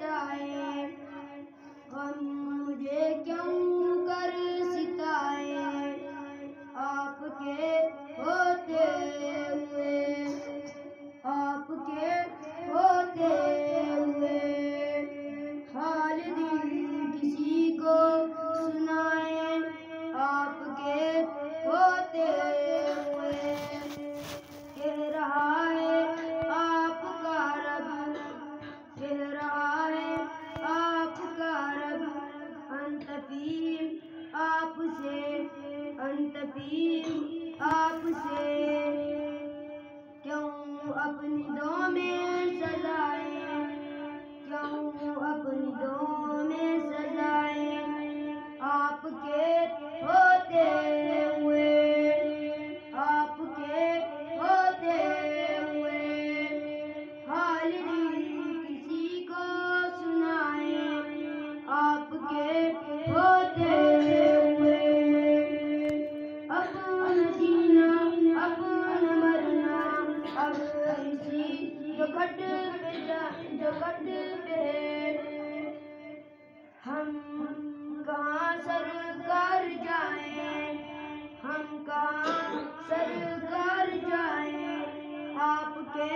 सताए, गम मुझे क्यों कर सिताए, आपके होते हुए, आपके होते हुए हाल दिल किसी को सुनाए, आपके होते हुए कह रहा है आपका रब, कह रहा है आपका रब, अंतकीम आपसे, अंतकीम आपसे, क्यों अपनी दो में सजाए, क्यों अपनी दो में सजाए, आपके होते हुए, आपके होते हुए हाल दिल किसी को सुनाए, आपके होते हुए अपन जीना अपन मरना अब इसी जो घट पे हम कहाँ सरकार जाएं, हम कहाँ सरकार जाएं, आपके